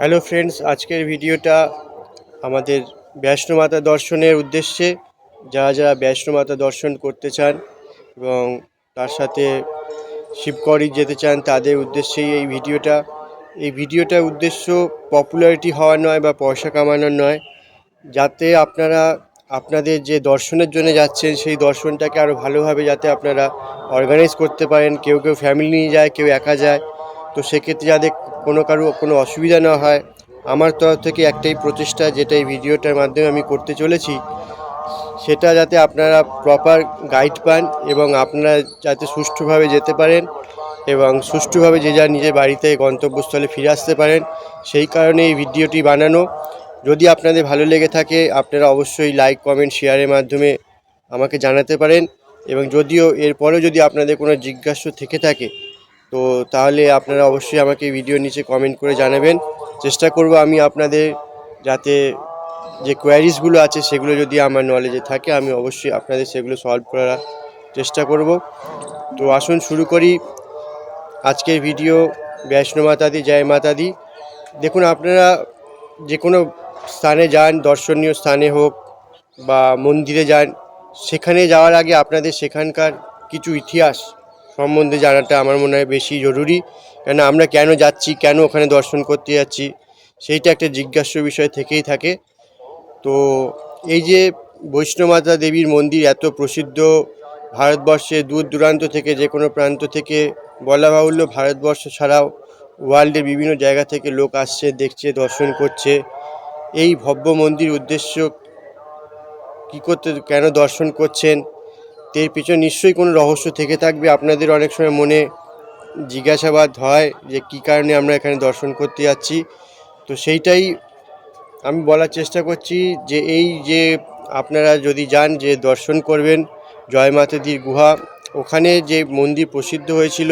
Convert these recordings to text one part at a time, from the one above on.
Hello friends, আজকের ভিডিওটা আমাদের বৈষ্ণো মাতা দর্শনের উদ্দেশ্যে। যারা যারা বৈষ্ণো মাতা দর্শন করতে চান এবং তার সাথে শিবগড়ি যেতে চান তাদের উদ্দেশ্যেই এই ভিডিওটার উদ্দেশ্য পপুলারিটি হওয়া নয় বা পয়সা কামানোর নয়, যাতে আপনারা আপনাদের যে দর্শনের জন্য যাচ্ছেন সেই দর্শনটাকে আরও ভালোভাবে যাতে আপনারা অর্গানাইজ করতে পারেন। কেউ কেউ ফ্যামিলি নিয়ে যায়, কেউ একা যায়। তো সেক্ষেত্রে যাতে কারো কোনো অসুবিধা না হয়, আমার তরফ থেকে একটাই প্রচেষ্টা, যেটা এই ভিডিওটার মাধ্যমে আমি করতে চলেছি, সেটা যাতে আপনারা প্রপার গাইড পান এবং আপনারা যাতে সুষ্ঠুভাবে যেতে পারেন এবং সুষ্ঠুভাবে যে যার নিজের বাড়িতে গন্তব্যস্থলে ফিরে আসতে পারেন। সেই কারণে এই ভিডিওটি বানানো। যদি আপনাদের ভালো লেগে থাকে আপনারা অবশ্যই লাইক, কমেন্ট, শেয়ারের মাধ্যমে আমাকে জানাতে পারেন। এবং যদিও এরপরেও যদি আপনাদের কোনো জিজ্ঞাসা থেকে থাকে তো তাহলে আপনারা অবশ্যই আমাকে ভিডিওর নিচে কমেন্ট করে জানাবেন। চেষ্টা করব আমি আপনাদের যাতে যে কোয়ারিজগুলো আছে সেগুলো যদি আমার নলেজে থাকে আমি অবশ্যই আপনাদের সেগুলো সলভ করার চেষ্টা করব। তো আসুন শুরু করি আজকের ভিডিও। বৈষ্ণো মাতা দি, জয় মাতা দি। দেখুন, আপনারা যে কোনো স্থানে যান, দর্শনীয় স্থানে হোক বা মন্দিরে যান, সেখানে যাওয়ার আগে আপনাদের সেখানকার কিছু ইতিহাস সম্বন্ধে জানাটা আমার মনে হয় বেশি জরুরি। কেন আমরা কেন যাচ্ছি, কেন ওখানে দর্শন করতে যাচ্ছি, সেইটা একটা জিজ্ঞাস্য বিষয় থেকেই থাকে। তো এই যে বৈষ্ণো মাতা দেবীর মন্দির এত প্রসিদ্ধ, ভারতবর্ষে দূর দূরান্ত থেকে, যে কোনো প্রান্ত থেকে, বলা বাহুল্য ভারতবর্ষ ছাড়াও ওয়ার্ল্ডের বিভিন্ন জায়গা থেকে লোক আসছে, দেখছে, দর্শন করছে। এই ভব্য মন্দির উদ্দেশ্য কী করতে, কেন দর্শন করছেন, এর পিছনে নিশ্চয়ই কোনো রহস্য থেকে থাকবে। আপনাদের অনেক সময় মনে জিজ্ঞাসাবাদ হয় যে কী কারণে আমরা এখানে দর্শন করতে যাচ্ছি। তো সেইটাই আমি বলার চেষ্টা করছি যে এই যে আপনারা যদি যান, যে দর্শন করবেন জয় মাতাদির গুহা, ওখানে যে মন্দির প্রসিদ্ধ হয়েছিল,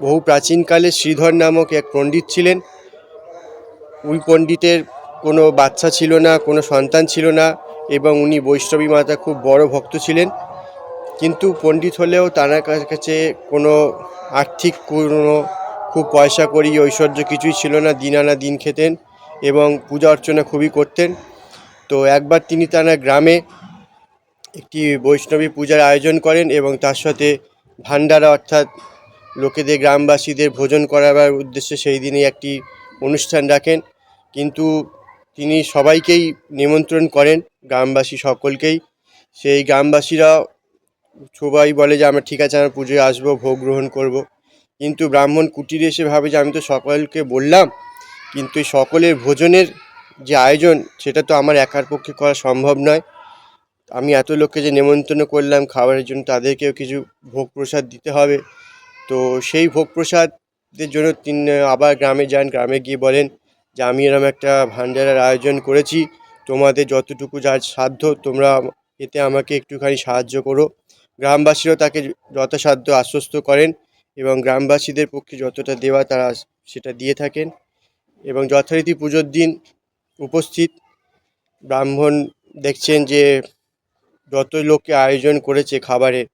বহু প্রাচীনকালে শ্রীধর নামক এক পণ্ডিত ছিলেন। ওই পণ্ডিতের কোনো বাচ্চা ছিল না, কোনো সন্তান ছিল না, এবং উনি বৈষ্ণবী মাতা খুব বড় ভক্ত ছিলেন। কিন্তু পণ্ডিত হলেও তার কাছে কোনো আর্থিক কোনো খুব পয়সা করি ঐশ্বর্য কিছুই ছিল না। দিন আনা দিন খেতেন এবং পূজা অর্চনা খুবই করতেন। তো একবার তিনি তার গ্রামে একটি বৈষ্ণবী পূজার আয়োজন করেন এবং তার সাথে ভান্ডারা, অর্থাৎ লোকেদের, গ্রামবাসীদের ভোজন করাবার উদ্দেশ্যে সেই দিনই একটি অনুষ্ঠান রাখেন। কিন্তু তিনি সবাইকেই নিমন্ত্রণ করেন, গ্রামবাসী সকলকেই। সেই গ্রামবাসীরা সবাই বলে যে আমরা ঠিক আছে, আমরা পুজোয় আসবো, ভোগ গ্রহণ করব। কিন্তু ব্রাহ্মণ কুটিরে এসে ভাবে যে আমি তো সকলকে বললাম, কিন্তু এই সকলের ভোজনের যে আয়োজন সেটা তো আমার একার পক্ষে করা সম্ভব নয়। আমি এত লোককে যে নেমন্তন্ন করলাম খাবারের জন্য, তাদেরকেও কিছু ভোগ প্রসাদ দিতে হবে। তো সেই ভোগ প্রসাদের জন্য তিনি আবার গ্রামে যান। গ্রামে গিয়ে বলেন যে আমি এরকম একটা ভান্ডারার আয়োজন করেছি, তোমাদের যতটুকু যার সাধ্য তোমরা এতে আমাকে একটুখানি সাহায্য করো। গ্রামবাসীরাও তাকে যথাসাধ্য আশ্বস্ত করেন এবং গ্রামবাসীদের পক্ষে যতটা দেওয়া তারা সেটা দিয়ে থাকেন। এবং যথারীতি পুজোর দিন উপস্থিত ব্রাহ্মণ দেখছেন যে যত লোককে আয়োজন করেছে খাবারের,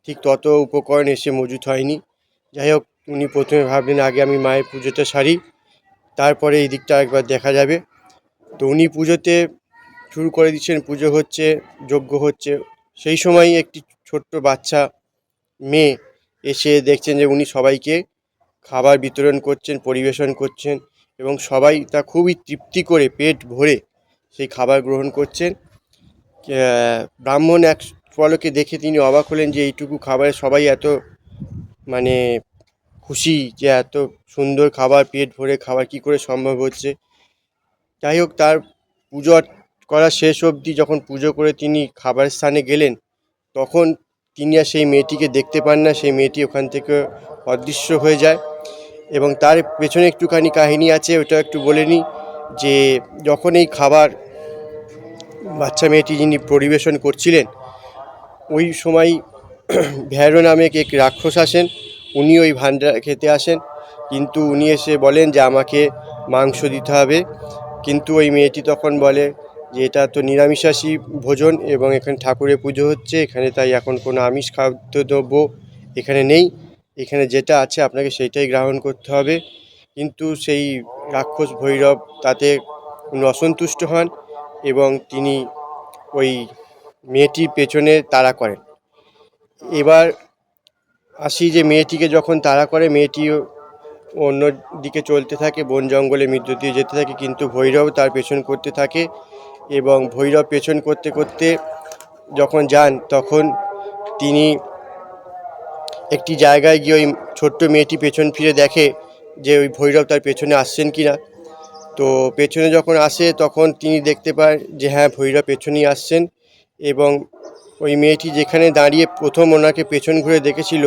ঠিক তত উপকরণ এসে মজুত হয়নি। যাই হোক, উনি প্রথমে ভাবলেন আগে আমি মায়ের পুজোটা সারি, তারপরে এই দিকটা একবার দেখা যাবে। তো উনি পুজোতে শুরু করে দিচ্ছেন, পুজো হচ্ছে, যজ্ঞ হচ্ছে। সেই সময় একটি ছোট্ট বাচ্চা মেয়ে এসে দেখছেন যে উনি সবাইকে খাবার বিতরণ করছেন, পরিবেশন করছেন এবং সবাই তা খুবই তৃপ্তি করে, পেট ভরে সেই খাবার গ্রহণ করছেন। ব্রাহ্মণ এক পলকে দেখে তিনি অবাক হলেন যে এইটুকু খাবারে সবাই এত মানে খুশি, যে এত সুন্দর খাবার, পেট ভরে খাবার কী করে সম্ভব হচ্ছে। যাই হোক, তার পুজো করা শেষ অবধি যখন পুজো করে তিনি খাবার স্থানে গেলেন, তখন তিনি আর সেই মেয়েটিকে দেখতে পান না। সেই মেয়েটি ওখান থেকে অদৃশ্য হয়ে যায়। এবং তার পেছনে একটুখানি কাহিনী আছে, ওটা একটু বলে নিই। যে যখন এই খাবার বাচ্চা মেয়েটি যিনি পরিবেশন করছিলেন, ওই সময় ভৈরব নামে এক রাক্ষস আসেন। উনি ওই ভান্ডার খেতে আসেন, কিন্তু উনি এসে বলেন যে আমাকে মাংস দিতে হবে। কিন্তু ওই মেয়েটি তখন বলে যে এটা তো নিরামিষাশী ভোজন এবং এখানে ঠাকুরের পুজো হচ্ছে, এখানে তাই এখন কোনো আমিষ খাদ্যদ্রব্য এখানে নেই, এখানে যেটা আছে আপনাকে সেইটাই গ্রহণ করতে হবে। কিন্তু সেই রাক্ষস ভৈরব তাতে অসন্তুষ্ট হন এবং তিনি ওই মেয়েটির পেছনে তাড়া করেন। এবার আসি যে মেয়েটিকে যখন তাড়া করে, মেয়েটি অন্য দিকে চলতে থাকে, বন জঙ্গলে মধ্য দিয়ে যেতে থাকে, কিন্তু ভৈরব তার পেছন করতে থাকে এবং ভৈরব পেছন করতে করতে যখন যান তখন তিনি একটি জায়গায় গিয়ে ওই ছোট্ট মেয়েটি পেছন ফিরে দেখে যে ওই ভৈরব তার পেছনে আসছেন কিনা। তো পেছনে যখন আসে তখন তিনি দেখতে পায় যে হ্যাঁ, ভৈরব পেছনেই আসছেন এবং ওই মেয়েটি যেখানে দাঁড়িয়ে প্রথম ওনাকে পেছন ঘুরে দেখেছিল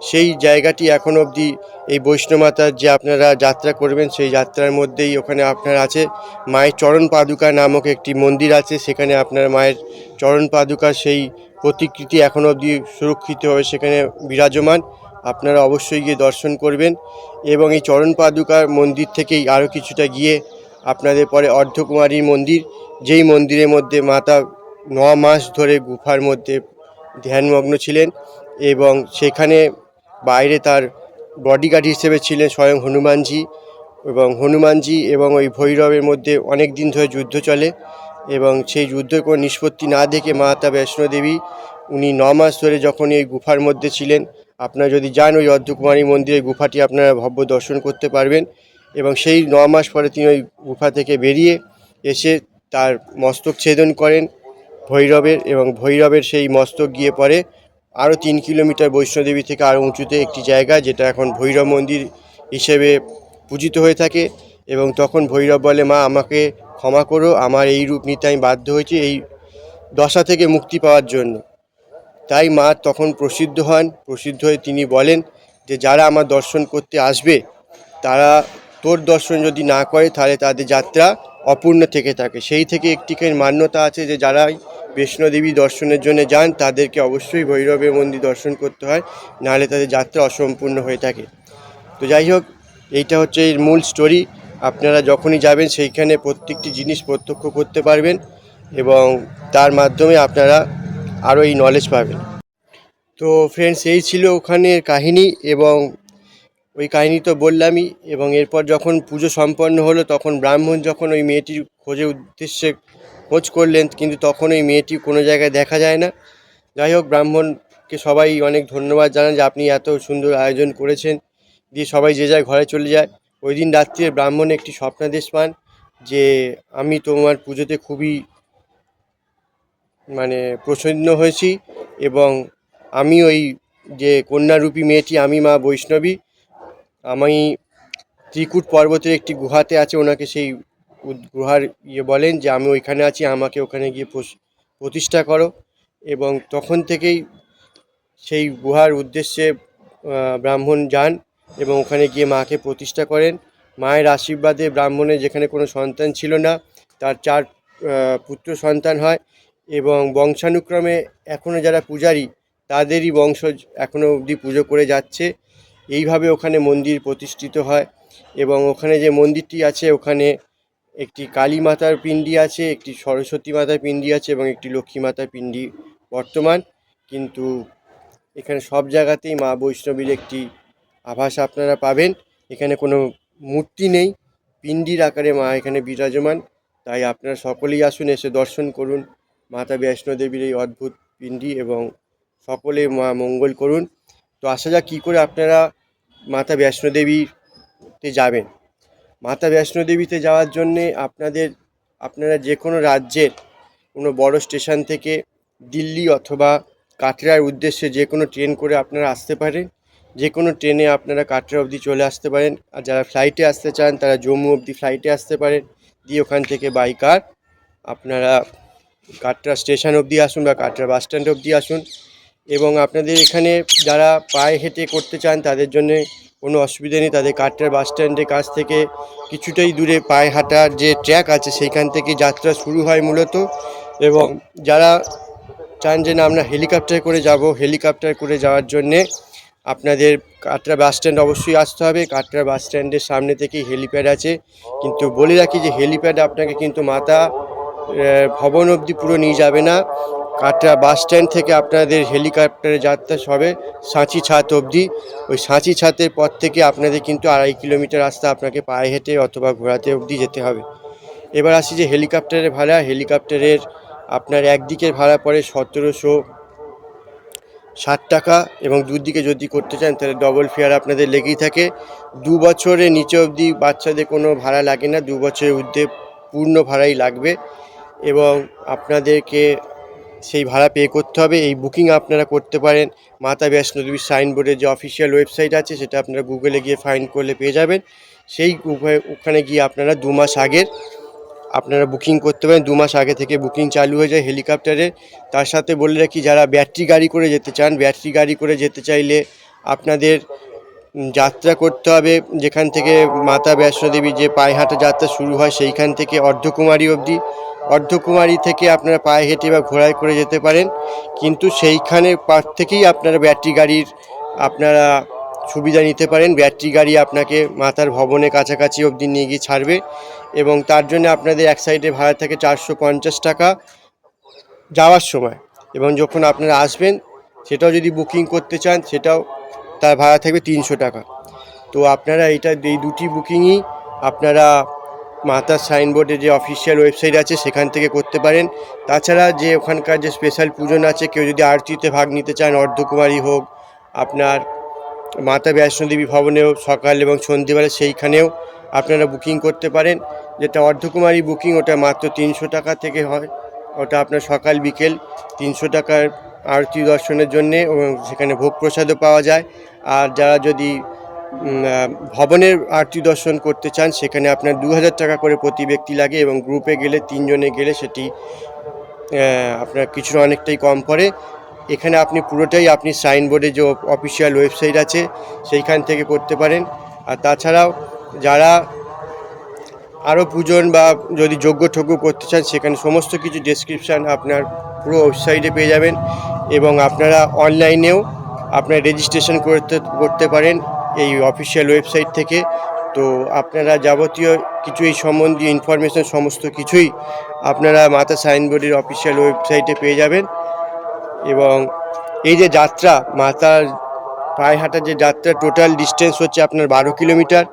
সেই জায়গাটি এখন অবধি এই বৈষ্ণোমাতার যে আপনারা যাত্রা করবেন সেই যাত্রার মধ্যেই ওখানে আপনার আছে মায়ের চরণ পাদুকা নামক একটি মন্দির আছে। সেখানে আপনার মায়ের চরণ পাদুকার সেই প্রতিকৃতি এখন অবধি সুরক্ষিতভাবে সেখানে বিরাজমান। আপনারা অবশ্যই গিয়ে দর্শন করবেন এবং এই চরণ পাদুকার মন্দির থেকেই আরও কিছুটা গিয়ে আপনাদের পরে অর্ধকুমারীর মন্দির, যেই মন্দিরের মধ্যে মাতা 9 মাস ধরে গুফার মধ্যে ধ্যানমগ্ন ছিলেন এবং সেখানে বাইরে তার বডিগার্ড হিসেবে ছিলেন স্বয়ং হনুমানজি এবং ওই ভৈরবের মধ্যে অনেক দিন ধরে যুদ্ধ চলে এবং সেই যুদ্ধের কোনো নিষ্পত্তি না দেখে মাতা বৈষ্ণোদেবী উনি 9 মাস ধরে যখন এই গুফার মধ্যে ছিলেন, আপনারা যদি যান ওই অর্ধকুমারী মন্দিরের গুফাটি আপনারা ভব্য দর্শন করতে পারবেন এবং সেই 9 মাস পরে তিনি ওই গুফা থেকে বেরিয়ে এসে তার মস্তক ছেদন করেন ভৈরবের এবং ভৈরবের সেই মস্তক গিয়ে পড়ে আরও 3 কিলোমিটার বৈষ্ণোদেবী থেকে আরও উঁচুতে একটি জায়গা, যেটা এখন ভৈরব মন্দির হিসেবে পূজিত হয়ে থাকে। এবং তখন ভৈরব বলে, মা আমাকে ক্ষমা করো, আমার এই রূপ নিতে আমি বাধ্য হয়েছি এই দশা থেকে মুক্তি পাওয়ার জন্য। তাই মা তখন প্রসিদ্ধ হয়ে তিনি বলেন যে যারা আমার দর্শন করতে আসবে তারা তোর দর্শন যদি না করে তাহলে তাদের যাত্রা অপূর্ণ থেকে থাকে। সেই থেকে একটিখানি মান্যতা আছে যে যারাই বৈষ্ণোদেবী দর্শনের জন্য যান তাদেরকে অবশ্যই ভৈরবের মন্দির দর্শন করতে হয়, নাহলে তাদের যাত্রা অসম্পূর্ণ হয়ে থাকে। তো যাই হোক, এইটা হচ্ছে এর মূল স্টোরি। আপনারা যখনই যাবেন সেইখানে প্রত্যেকটি জিনিস প্রত্যক্ষ করতে পারবেন এবং তার মাধ্যমে আপনারা আরও এই নলেজ পাবেন। তো ফ্রেন্ডস, এই ছিল ওখানের কাহিনী এবং ওই কাহিনী তো বললামই। এবং এরপর যখন পুজো সম্পন্ন হলো তখন ব্রাহ্মণ যখন ওই মেয়েটির উদ্দেশ্যে খোঁজ করলেন, কিন্তু তখন ওই মেয়েটি কোনো জায়গায় দেখা যায় না। যাই হোক, ব্রাহ্মণকে সবাই অনেক ধন্যবাদ জানান যে আপনি এত সুন্দর আয়োজন করেছেন, দিয়ে সবাই যে যার ঘরে চলে যায়। ওই দিন রাত্রে ব্রাহ্মণ একটি স্বপ্নাদেশ পান যে আমি তোমার পুজোতে খুবই প্রসন্ন হয়েছি এবং আমি ওই যে কন্যারূপী মেয়েটি, আমি মা বৈষ্ণবী, আমি ত্রিকূট পর্বতের একটি গুহাতে আছে, ওনাকে সেই গুহার বলেন যে আমি ওইখানে আছি, আমাকে ওখানে গিয়ে প্রতিষ্ঠা করো। এবং তখন থেকেই সেই গুহার উদ্দেশ্যে ব্রাহ্মণ যান এবং ওখানে গিয়ে মাকে প্রতিষ্ঠা করেন। মায়ের আশীর্বাদে ব্রাহ্মণের যেখানে কোনো সন্তান ছিল না তার 4 পুত্র সন্তান হয় এবং বংশানুক্রমে এখনও যারা পূজারী তাদেরই বংশ এখনও অবধি পুজো করে যাচ্ছে। এইভাবে ওখানে মন্দির প্রতিষ্ঠিত হয় এবং ওখানে যে মন্দিরটি আছে ওখানে একটি কালী মাতার পিণ্ডি আছে, একটি সরস্বতী মাতার পিণ্ডি আছে এবং একটি লক্ষ্মী মাতার পিণ্ডি বর্তমান। কিন্তু এখানে সব জায়গাতেই মা বৈষ্ণবীর একটি আভাস আপনারা পাবেন। এখানে কোনো মূর্তি নেই, পিণ্ডির আকারে মা এখানে বিরাজমান। তাই আপনারা সকলেই আসুন, এসে দর্শন করুন মাতা বৈষ্ণোদেবীর এই অদ্ভুত পিণ্ডি এবং সকলে মা মঙ্গল করুন। তো আসা যাক কী করে আপনারা মাতা বৈষ্ণোদেবীতে যাবেন। মাতা বৈষ্ণোদেবীতে যাওয়ার জন্যে আপনারা যে কোনো রাজ্যের কোনো বড় স্টেশন থেকে দিল্লি অথবা কাটরার উদ্দেশ্যে যে কোনো ট্রেন করে আপনারা আসতে পারেন। যে কোনো ট্রেনে আপনারা কাটরা অবধি চলে আসতে পারেন, আর যারা ফ্লাইটে আসতে চান তারা জম্মু অবধি ফ্লাইটে আসতে পারেন, দিয়ে ওখান থেকে বাই কার আপনারা কাটরা স্টেশন অবধি আসুন বা কাটরা বাস স্ট্যান্ড অবধি আসুন। এবং আপনাদের এখানে যারা পায়ে হেঁটে করতে চান তাদের জন্যে কোনো অসুবিধা নেই, তাদের কাটরা বাস স্ট্যান্ডের কাছ থেকে কিছুটাই দূরে পায়ে হাঁটার যে ট্র্যাক আছে সেইখান থেকে যাত্রা শুরু হয় মূলত। এবং যারা চান যে না আমরা হেলিকপ্টার করে যাব, হেলিকপ্টার করে যাওয়ার জন্যে আপনাদের কাটরা বাস স্ট্যান্ড অবশ্যই আসতে হবে। কাটরা বাস স্ট্যান্ডের সামনে থেকেই হেলিপ্যাড আছে, কিন্তু বলে রাখি যে হেলিপ্যাড আপনাকে কিন্তু মাতা ভবন অবধি পুরো নিয়ে যাবে না, কাটরা বাস স্ট্যান্ড থেকে আপনাদের হেলিকপ্টারে যাত্রা হবে সাঁচি ছাত অবধি। ওই সাঁচি ছাতের পর থেকে আপনাদের কিন্তু 2.5 কিলোমিটার রাস্তা আপনাকে পায়ে হেঁটে অথবা ঘোড়াতে অবধি যেতে হবে। এবার আসি যে হেলিকপ্টারের ভাড়া। হেলিকপ্টারের আপনার একদিকের ভাড়া পড়ে 1760 টাকা, এবং দুদিকে যদি করতে চান তাহলে ডবল ফেয়ার আপনাদের লেগেই থাকে। 2 বছরের নিচে অবধি বাচ্চাদের কোনো ভাড়া লাগে না, 2 বছরের ঊর্ধ্বে পূর্ণ ভাড়াই লাগবে, এবং আপনাদেরকে সেই ভাড়া পে করতে হবে। এই বুকিং আপনারা করতে পারেন মাতা বৈষ্ণো দেবীর সাইনবোর্ডের যে অফিসিয়াল ওয়েবসাইট আছে, সেটা আপনারা গুগলে গিয়ে ফাইন্ড করলে পেয়ে যাবেন। সেই ওখানে গিয়ে আপনারা 2 মাস আগের আপনারা বুকিং করতে পারেন। 2 মাস আগে থেকে বুকিং চালু হয়ে যায় হেলিকপ্টারের। তার সাথে বলে রাখি, যারা ব্যাটারি গাড়ি করে যেতে চান, ব্যাটারি গাড়ি করে যেতে চাইলে আপনাদের যাত্রা করতে হবে যেখান থেকে মাতা বৈষ্ণো দেবী যে পায়ে হাঁটা যাত্রা শুরু হয় সেইখান থেকে অর্ধকুমারী অবধি। অর্ধকুমারী থেকে আপনারা পায়ে হেঁটে বা ঘোড়ায় করে যেতে পারেন, কিন্তু সেইখানের পার থেকেই আপনারা ব্যাটারি গাড়ির আপনারা সুবিধা নিতে পারেন। ব্যাটারি গাড়ি আপনাকে মাতার ভবনের কাছাকাছি অবধি নিয়ে গিয়ে ছাড়বে, এবং তার জন্য আপনাদের এক সাইডে ভাড়া থাকে 450 টাকা যাওয়ার সময়, এবং যখন আপনারা আসবেন সেটাও যদি বুকিং করতে চান সেটাও তার ভাড়া থাকবে 300 টাকা। তো আপনারা এই দুটি বুকিংই আপনারা মাতার সাইনবোর্ডে যে অফিসিয়াল ওয়েবসাইট আছে সেখান থেকে করতে পারেন। তাছাড়া যে ওখানকার যে স্পেশাল পূজন আছে, কেউ যদি আরতিতে ভাগ নিতে চান, অর্ধকুমারী হোক, আপনার মাতা বৈষ্ণো দেবী ভবনেও সকাল এবং সন্ধ্যেবেলা সেইখানেও আপনারা বুকিং করতে পারেন। যেটা অর্ধকুমারী বুকিং, ওটা মাত্র 300 টাকা থেকে হয়। ওটা আপনার সকাল বিকেল 300 টাকার আরতি দর্শনের জন্যে, এবং সেখানে ভোগ প্রসাদও পাওয়া যায়। আর যারা যদি ভবনের আরতি দর্শন করতে চান, সেখানে আপনার 2000 টাকা করে প্রতি ব্যক্তি লাগে, এবং গ্রুপে গেলে 3 জনে গেলে সেটি আপনার কিছুটা অনেকটাই কম পড়ে। এখানে আপনি পুরোটাই আপনি সাইনবোর্ডে যে অফিসিয়াল ওয়েবসাইট আছে সেইখান থেকে করতে পারেন। আর তাছাড়াও যারা আরও পূজন বা যদি যজ্ঞ ঠজ্ঞ করতে চান, সেখানে সমস্ত কিছু ডেসক্রিপশান আপনার পুরো ওয়েবসাইটে পেয়ে যাবেন, এবং আপনারা অনলাইনেও আপনার রেজিস্ট্রেশন করতে পারেন এই অফিসিয়াল ওয়েবসাইট থেকে। তো আপনারা যাবতীয় কিছু এই সম্বন্ধীয় ইনফরমেশন সমস্ত কিছুই আপনারা মাতা সাইনবোর্ডের অফিসিয়াল ওয়েবসাইটে পেয়ে যাবেন। এবং এই যে যাত্রা, মাতার পায়ে হাঁটার যে যাত্রা, টোটাল ডিস্টেন্স হচ্ছে আপনার 12 কিলোমিটার,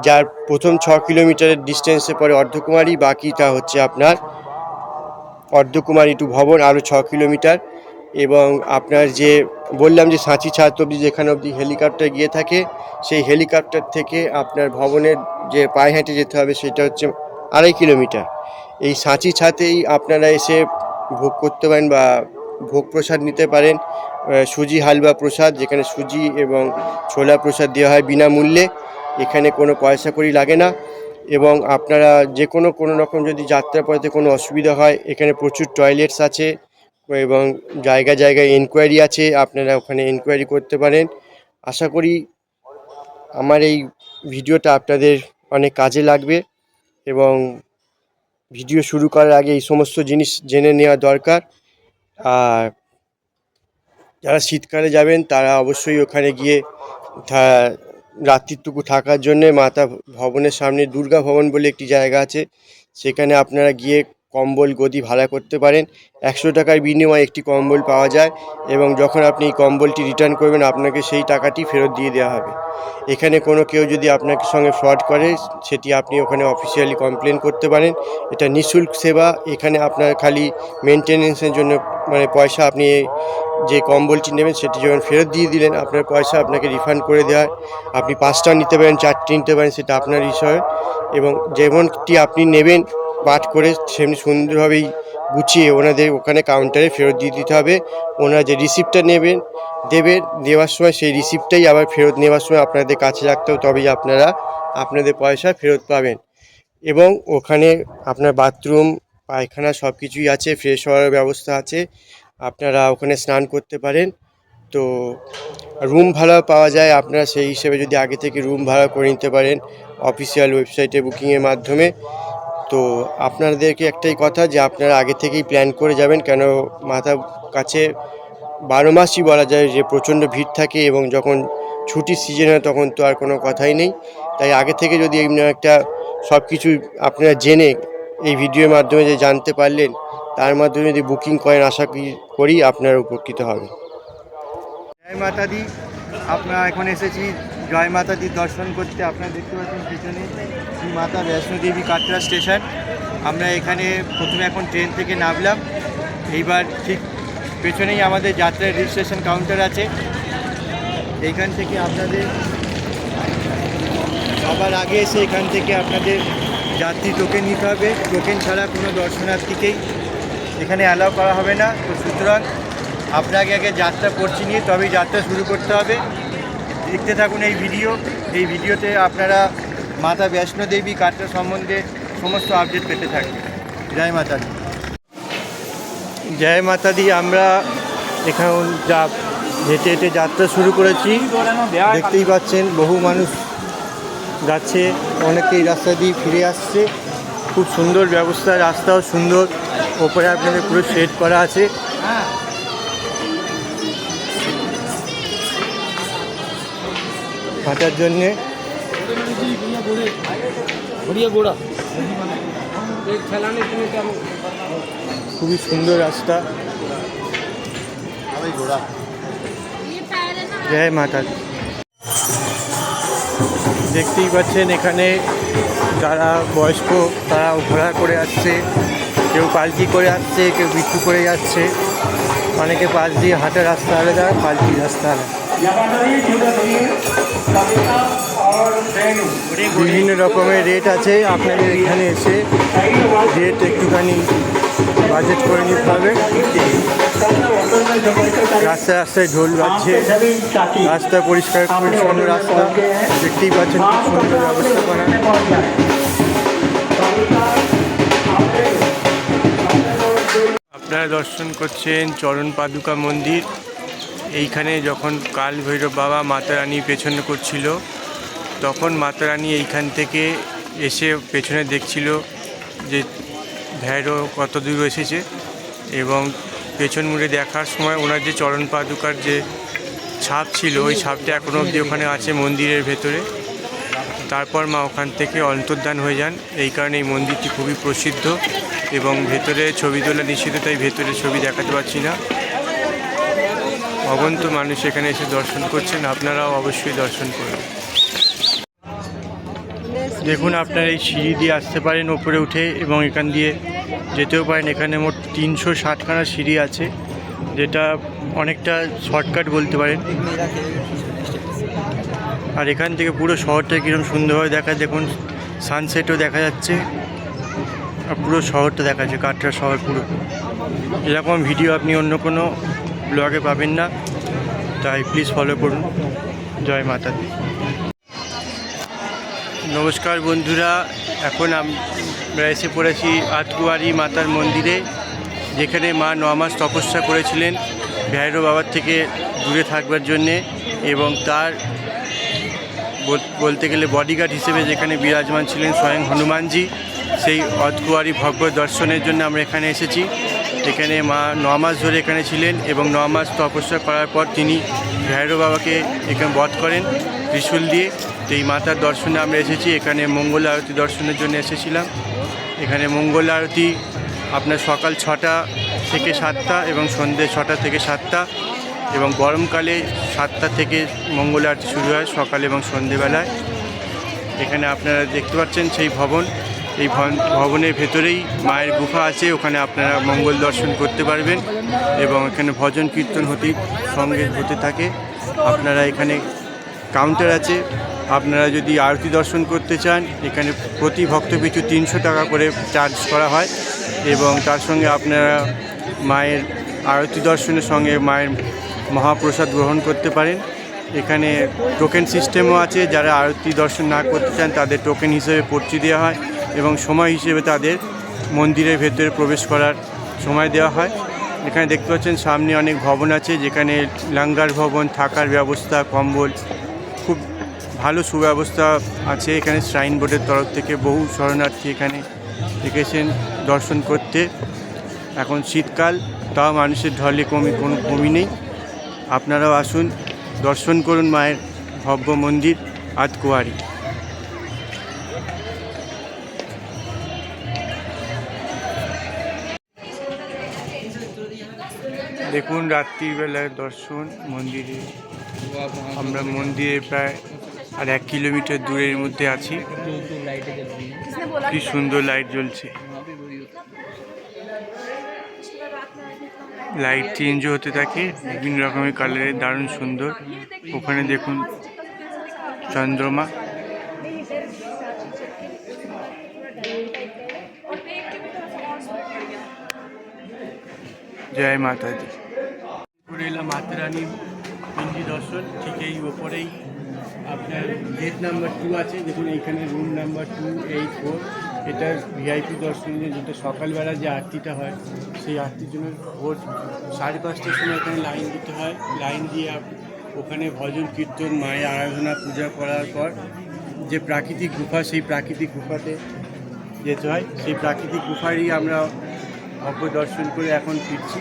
যার প্রথম 6 কিলোমিটারের ডিস্টেন্সে পরে অর্ধকুমারী, বাকিটা হচ্ছে আপনার অর্ধকুমারী টু ভবন আরও 6 কিলোমিটার। এবং আপনার যে বললাম যে সাঁচি ছাত অবধি যেখানে অবধি হেলিকপ্টার গিয়ে থাকে, সেই হেলিকপ্টার থেকে আপনার ভবনের যে পায়ে হেঁটে যেতে হবে সেটা হচ্ছে 2.5 কিলোমিটার। এই সাঁচি ছাতেই আপনারা এসে ভোগ করতে পারেন বা ভোগ প্রসাদ নিতে পারেন। সুজি হালুয়া প্রসাদ, যেখানে সুজি এবং ছোলা প্রসাদ দেওয়া হয় বিনামূল্যে, এখানে কোনো পয়সা কড়ি লাগে না। এবং আপনারা যে কোনো রকম যদি যাত্রাপথে কোনো অসুবিধা হয়, এখানে প্রচুর টয়লেটস আছে, এবং জায়গায় জায়গায় এনকোয়ারি আছে, আপনারা ওখানে এনকোয়ারি করতে পারেন। আশা করি আমার এই ভিডিওটা আপনাদের অনেক কাজে লাগবে, এবং ভিডিও শুরু করার আগে এই সমস্ত জিনিস জেনে নেওয়া দরকার। আর যারা শীতকালে যাবেন তারা অবশ্যই ওখানে গিয়ে রাত্রিটুকু থাকার জন্যে মাতা ভবনের সামনে দুর্গা ভবন বলে একটি জায়গা আছে, সেখানে আপনারা গিয়ে কম্বল গদি ভাড়া করতে পারেন। 100 টাকার বিনিময়ে একটি কম্বল পাওয়া যায়, এবং যখন আপনি এই কম্বলটি রিটার্ন করবেন আপনাকে সেই টাকাটি ফেরত দিয়ে দেওয়া হবে। এখানে কোনো কেউ যদি আপনাকে সঙ্গে ফ্রড করে, সেটি আপনি ওখানে অফিসিয়ালি কমপ্লেন করতে পারেন। এটা নিঃশুল্ক সেবা। এখানে আপনার খালি মেনটেনেন্সের জন্য মানে পয়সা, আপনি যে কম্বলটি নেবেন সেটি যখন ফেরত দিয়ে দিলেন, আপনার পয়সা আপনাকে রিফান্ড করে দেওয়ার। আপনি 5টা নিতে পারেন, 4টি নিতে পারেন, সেটা আপনার বিষয়। এবং যেমনটি আপনি নেবেন পাঠ করে সেমনি সুন্দরভাবেই গুছিয়ে ওনাদের ওখানে কাউন্টারে ফেরত দিয়ে দিতে হবে। ওনারা যে রিসিপ্টটা দেওয়ার সময় সেই রিসিপ্টটাই আবার ফেরত নেওয়ার সময় আপনাদের কাছে রাখতে হবে, তবেই আপনারা আপনাদের পয়সা ফেরত পাবেন। এবং ওখানে আপনার বাথরুম, পায়খানা সব কিছুই আছে, ফ্রেশ হওয়ার ব্যবস্থা আছে, আপনারা ওখানে স্নান করতে পারেন। তো রুম ভাড়া পাওয়া যায়, আপনারা সেই হিসেবে যদি আগে থেকে রুম ভাড়া করে নিতে পারেন অফিসিয়াল ওয়েবসাইটে বুকিংয়ের মাধ্যমে। তো আপনাদেরকে একটাই কথা, যে আপনারা আগে থেকেই প্ল্যান করে যাবেন, কেন মাতার কাছে 12 মাসই বলা যায় যে প্রচণ্ড ভিড় থাকে, এবং যখন ছুটির সিজন হয় তখন তো আর কোনো কথাই নেই। তাই আগে থেকে যদি এমনি একটা সব কিছু আপনারা জেনে এই ভিডিওর মাধ্যমে যে জানতে পারলেন, তার মাধ্যমে যদি বুকিং করেন আশা করি আপনারা উপকৃত হবেন। জয় মাতা দি, আমরা এখন এসেছি জয় মাতা দির দর্শন করতে। আপনারা দেখতে পাচ্ছেন পিছনে শ্রী মাতা বৈষ্ণোদেবী কাটরা স্টেশন। আমরা এখানে প্রথমে এখন ট্রেন থেকে নামলাম। এইবার ঠিক পেছনেই আমাদের যাত্রার রেজিস্ট্রেশন কাউন্টার আছে। এইখান থেকে আপনাদের সবার আগে এসে এখান থেকে আপনাদের যাত্রী টোকেন নিতে হবে। টোকেন ছাড়া কোনো দর্শনার্থীকেই এখানে অ্যালাউ করা হবে না। তো সুতরাং আপনাকে আগে যাত্রা পড়ছি নিয়ে তবেই যাত্রা শুরু করতে হবে। দেখতে থাকুন এই ভিডিও। এই ভিডিওতে আপনারা মাতা বৈষ্ণোদেবী কাটরা সম্বন্ধে সমস্ত আপডেট পেতে থাকবেন। জয় মাতা দি। জয় মাতা দি। আমরা এখন হেঁটে হেঁটে যাত্রা শুরু করেছি। দেখতেই পাচ্ছেন বহু মানুষ যাচ্ছে, অনেকেই রাস্তা দিয়ে ফিরে আসছে। খুব সুন্দর ব্যবস্থা, রাস্তাও সুন্দর, ওপরে আপনাদের পুরো শেড করা আছে। হাঁটার জন্যে খুবই সুন্দর রাস্তা। জয় মাতা দি। দেখতেই পাচ্ছেন এখানে যারা বয়স্ক তারা ঘোড়া করে আসছে, কেউ পালকি করে আসছে, কেউ বিক্রি করে যাচ্ছে। অনেকে পাশ দিয়ে হাঁটার রাস্তা আলাদা, পালকি রাস্তা আলাদা। বিভিন্ন রকমের রেট আছে। আপনাদের এখানে এসে রেট একটুখানি বাজেট করে নিতে হবে। রাস্তায় রাস্তায় ঢোল বাজছে, রাস্তা পরিষ্কার পরিচ্ছন্ন রাস্তা। দেখতেই পাচ্ছেন খুব সুন্দর ব্যবস্থা করা। আপনারা দর্শন করছেন চরণ পাদুকা মন্দির। এইখানে যখন কাল ভৈরব বাবা মাতা রানী পেছনে করছিল, তখন মাতা রানী এইখান থেকে এসে পেছনে দেখছিল যে ভৈরব কত দূর এসেছে, এবং পেছন মুড়ে দেখার সময় ওনার যে চরণ পাদুকার যে ছাপ ছিল, ওই ছাপটা এখনও অবধি ওখানে আছে মন্দিরের ভেতরে। তারপর মা ওখান থেকে অন্তর্ধান হয়ে যান। এই কারণে এই মন্দিরটি খুবই প্রসিদ্ধ, এবং ভেতরে ছবি তোলা নিষিদ্ধ, তাই ভেতরে ছবি দেখাতে পারছি না। অগণিত মানুষ এখানে এসে দর্শন করছেন, আপনারাও অবশ্যই দর্শন করুন। দেখুন, আপনারা এই সিঁড়ি দিয়ে আসতে পারেন ওপরে উঠে, এবং এখান দিয়ে যেতেও পারেন। এখানে মোট 360খানা সিঁড়ি আছে, যেটা অনেকটা শর্টকাট বলতে পারেন। আর এখান থেকে পুরো শহরটা কীরকম সুন্দরভাবে দেখা, দেখুন সানসেটও দেখা যাচ্ছে, আর পুরো শহরটা দেখা যাচ্ছে, কাটরা শহর পুরো। এরকম ভিডিও আপনি অন্য কোনো ব্লগে পাবেন না, তাই প্লিজ ফলো করুন। জয় মাতা দি। নমস্কার বন্ধুরা, এখন আমরা এসে পড়েছি আতকুয়ারি মাতার মন্দিরে, যেখানে মা 9 মাস তপস্যা করেছিলেন ভৈরব বাবার থেকে দূরে থাকবার জন্যে, এবং তার বলতে গেলে বডিগার্ড হিসেবে যেখানে বিরাজমান ছিলেন স্বয়ং হনুমানজি। সেই আতকুয়ারি ভব্য দর্শনের জন্য আমরা এখানে এসেছি। এখানে মা 9 মাস ধরে এখানে ছিলেন, এবং 9 মাস তপস্যা করার পর তিনি ভৈরব বাবাকে এখানে বধ করেন ত্রিশূল দিয়ে। তো এই মাতার দর্শনে আমরা এসেছি। এখানে মঙ্গল আরতি দর্শনের জন্য এসেছিলাম। এখানে মঙ্গল আরতি আপনার সকাল 6টা থেকে 7টা এবং সন্ধ্যে 6টা থেকে 7টা, এবং গরমকালে 7টা থেকে মঙ্গল আরতি শুরু হয় সকাল এবং সন্ধ্যেবেলায়। এখানে আপনারা দেখতে পাচ্ছেন সেই ভবন। এই ভবনের ভেতরেই মায়ের গুফা আছে, ওখানে আপনারা মঙ্গল দর্শন করতে পারবেন, এবং এখানে ভজন কীর্তন সঙ্গে হতে থাকে। আপনারা এখানে কাউন্টার আছে। আপনারা যদি আরতি দর্শন করতে চান, এখানে প্রতি ভক্ত পিছু 300 টাকা করে চার্জ করা হয়, এবং তার সঙ্গে আপনারা মায়ের আরতি দর্শনের সঙ্গে মায়ের মহাপ্রসাদ গ্রহণ করতে পারেন। এখানে টোকেন সিস্টেমও আছে। যারা আরতি দর্শন না করতে চান তাদের টোকেন হিসেবে পর্চি দেওয়া হয়, এবং সময় হিসেবে তাদের মন্দিরের ভেতরে প্রবেশ করার সময় দেওয়া হয়। এখানে দেখতে পাচ্ছেন সামনে অনেক ভবন আছে, যেখানে লাঙ্গার ভবন, থাকার ব্যবস্থা, কম্বল, খুব ভালো সুব্যবস্থা আছে। এখানে শ্রাইন বোর্ডের তরফ থেকে বহু শরণার্থী এখানে এসেছেন দর্শন করতে। এখন শীতকাল, তাও মানুষের ঢলে কোনো কমি নেই। আপনারাও আসুন, দর্শন করুন মায়ের ভব্য মন্দির আতকুয়ারি। দেখুন রাত্রিবেলায় দর্শন মন্দিরে। আমরা মন্দিরে প্রায় আর 1 কিলোমিটার দূরের মধ্যে আছি। কি সুন্দর লাইট জ্বলছে, লাইট চেঞ্জ হতে থাকে বিভিন্ন রকমের কালারের, দারুণ সুন্দর। ওখানে দেখুন চন্দ্রমা। জয় মাতা দি। করে এলাম মাতা রানীর পিণ্ডি দর্শন। ঠিক এই ওপরেই আপনার গেট নাম্বার 2 আছে, দেখুন এইখানে রুম নাম্বার 284। এটা ভিআইপি দর্শন, যেটা সকালবেলা যে আরতিটা হয় সেই আরতির জন্য ভোর 5:30টার সময় এখানে লাইন দিতে হয়। লাইন দিয়ে ওখানে ভজন কীর্তন, মায়ের আরাধনা, পূজা করার পর যে প্রাকৃতিক গুফা, সেই প্রাকৃতিক গুফাতে যেতে হয়। সেই প্রাকৃতিক গুফারই আমরা ভব্য দর্শন করে এখন ফিরছি।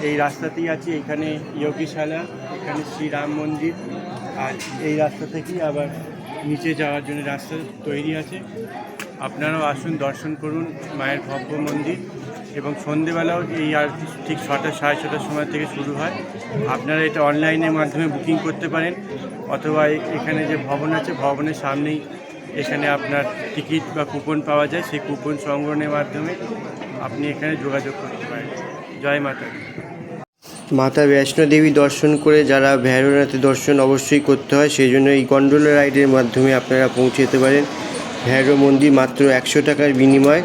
এই রাস্তাতেই আছে, এখানে যোগীশালা, এখানে শ্রীরাম মন্দির, আর এই রাস্তা থেকেই আবার নিচে যাওয়ার জন্য রাস্তা তৈরি আছে। আপনারাও আসুন, দর্শন করুন মায়ের ভব্য মন্দির। এবং সন্ধেবেলাও এই আর ঠিক 6টা 6:30টার সময় থেকে শুরু হয়। আপনারা এটা অনলাইনের মাধ্যমে বুকিং করতে পারেন, অথবা এখানে যে ভবন আছে ভবনের সামনেই এখানে আপনার টিকিট বা কুপন পাওয়া যায়, সেই কুপন সংগ্রহের মাধ্যমে আপনি এখানে যোগাযোগ করতে পারেন। জয় মাতা। মাতা বৈষ্ণো দেবী দর্শন করে যারা ভৈরবনাথে দর্শন অবশ্যই করতে হয়, সেই জন্য এই গন্ডোলা রাইডের মাধ্যমে আপনারা পৌঁছে যেতে পারেন ভৈরব মন্দির মাত্র 100 টাকার বিনিময়,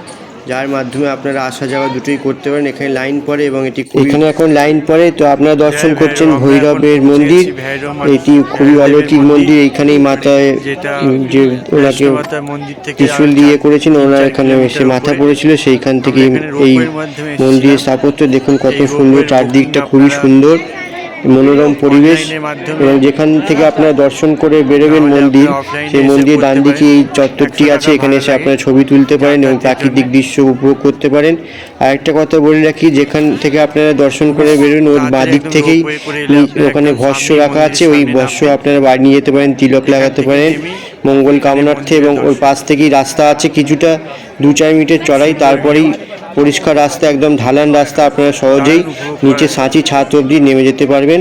যার মাধ্যমে আপনারা আসা যাওয়া দুটোই করতে পারেন। এখানে লাইন পড়ে এবং এখানে এখন লাইন পড়ে, তো আপনারা দর্শন করছেন ভৈরবের মন্দির। এটি খুবই অলৌকিক মন্দির। এইখানেই মাতায় যে ওনাকে ত্রিশূল দিয়ে করেছেন, ওনার এখানে এসে মাথা পড়েছিল, সেইখান থেকে এই মন্দিরের স্থাপত্য দেখুন কত সুন্দর। চারদিকটা খুবই সুন্দর, মনোরম পরিবেশ। এবং যেখান থেকে আপনারা দর্শন করে বেরোবেন মন্দির, সেই মন্দিরের ডান দিকে এই চত্বরটি আছে, এখানে এসে আপনারা ছবি তুলতে পারেন এবং প্রাকৃতিক দৃশ্য উপভোগ করতে পারেন। আর একটা কথা বলে রাখি, যেখান থেকে আপনারা দর্শন করে বেরোবেন ওর বাঁ দিক থেকেই ওখানে ভস্য রাখা আছে, ওই ভস্য আপনারা বাড়ি নিয়ে যেতে পারেন, তিলক লাগাতে পারেন মঙ্গল কামনার্থে। এবং ওর পাশ থেকেই রাস্তা আছে কিছুটা 2-4 মিনিটের চড়াই, তারপরেই পরিষ্কার রাস্তা, একদম ঢালান রাস্তা, আপনারা সহজেই নিচে সাঁচি ছাদ অবধি নেমে যেতে পারবেন।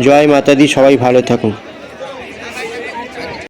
জয় মাতা দি, সবাই ভালো থাকুন।